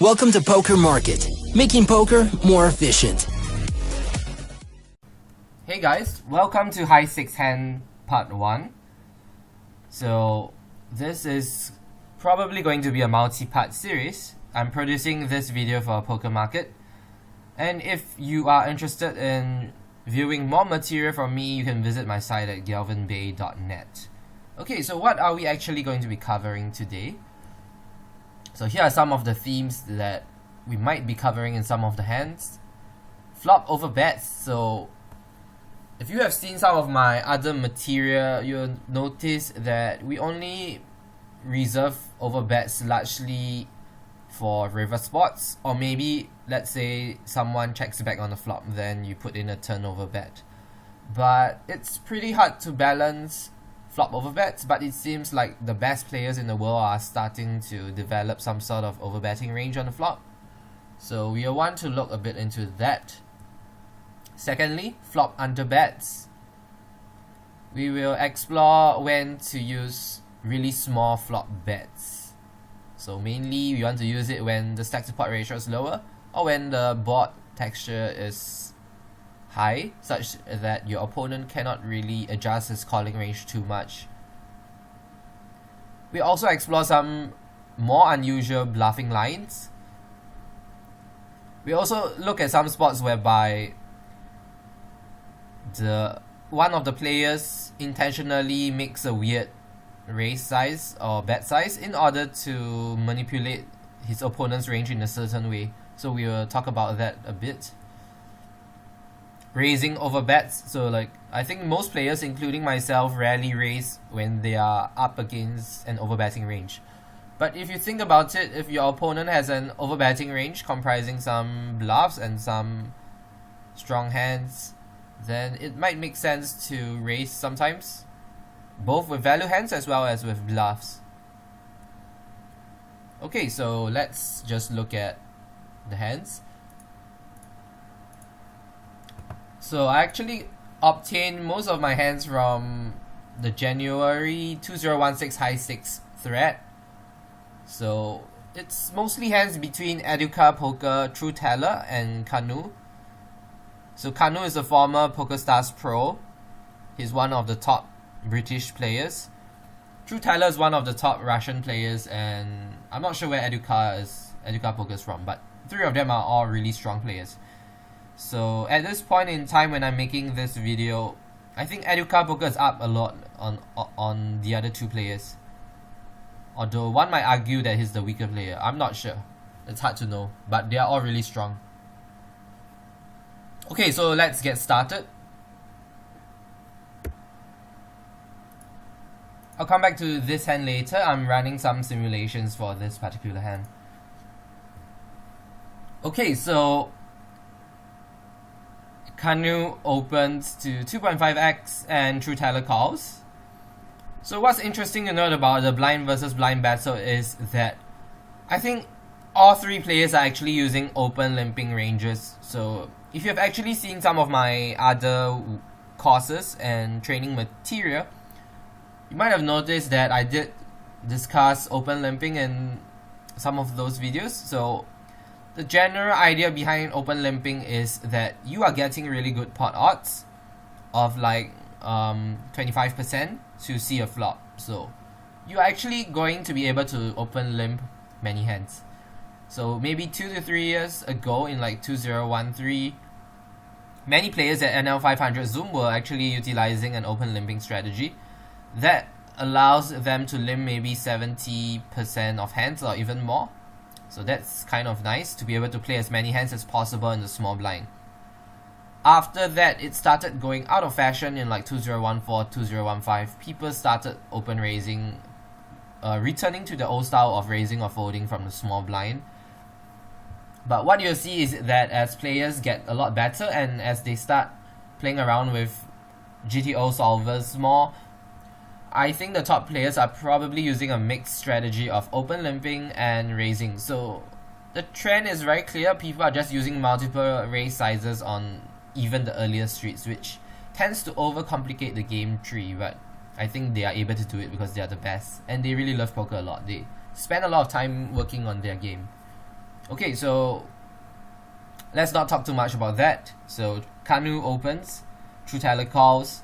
Welcome to Poker Market, making poker more efficient. Hey guys, welcome to High 6 Hand Part 1. So this is probably going to be a multi-part series. I'm producing this video for Poker Market. And if you are interested in viewing more material from me, you can visit my site at galvinbay.net. Okay, so what are we actually going to be covering today? So here are some of the themes that we might be covering in some of the hands. Flop overbets. So if you have seen some of my other material, you'll notice that we only reserve overbets largely for river spots, or maybe let's say someone checks back on the flop, then you put in a turnover bet. But it's pretty hard to balance flop overbets, but it seems like the best players in the world are starting to develop some sort of overbetting range on the flop. So we want to look a bit into that. Secondly, flop underbets. We will explore when to use really small flop bets. So mainly we want to use it when the stack to pot ratio is lower, or when the board texture is high, such that your opponent cannot really adjust his calling range too much. We also explore some more unusual bluffing lines. We also look at some spots whereby one of the players intentionally makes a weird raise size or bet size in order to manipulate his opponent's range in a certain way. So we will talk about that a bit. Raising overbets. So like, I think most players, including myself, rarely raise when they are up against an overbetting range. But if you think about it, if your opponent has an overbetting range comprising some bluffs and some strong hands, then it might make sense to raise sometimes, both with value hands as well as with bluffs. Okay, so let's just look at the hands. So I actually obtained most of my hands from the January 2016 High 6 thread. So it's mostly hands between Educa Poker, True Teller, and Kanu. So Kanu is a former PokerStars pro. He's one of the top British players. True Teller is one of the top Russian players, and I'm not sure where Educa Poker is from, but three of them are all really strong players. So at this point in time when I'm making this video, I think Educa Poker is up a lot on the other two players. Although one might argue that he's the weaker player. I'm not sure. It's hard to know. But they are all really strong. Okay, so let's get started. I'll come back to this hand later. I'm running some simulations for this particular hand. Okay, so Kanu opens to 2.5x and True Teller calls. So what's interesting to note about the blind versus blind battle is that I think all three players are actually using open limping ranges. So if you've actually seen some of my other courses and training material, you might have noticed that I did discuss open limping in some of those videos. So the general idea behind open limping is that you are getting really good pot odds of like 25% to see a flop. So you're actually going to be able to open limp many hands. So maybe 2 to 3 years ago in like 2013, many players at NL500 Zoom were actually utilizing an open limping strategy that allows them to limp maybe 70% of hands or even more. So that's kind of nice to be able to play as many hands as possible in the small blind. After that, it started going out of fashion in like 2014, 2015. People started open raising, returning to the old style of raising or folding from the small blind. But what you'll see is that as players get a lot better and as they start playing around with GTO solvers more, I think the top players are probably using a mixed strategy of open limping and raising. So the trend is very clear. People are just using multiple raise sizes on even the earlier streets, which tends to overcomplicate the game tree, but I think they are able to do it because they are the best and they really love poker a lot. They spend a lot of time working on their game. Okay, so let's not talk too much about that. So Kanu opens, True Teller calls,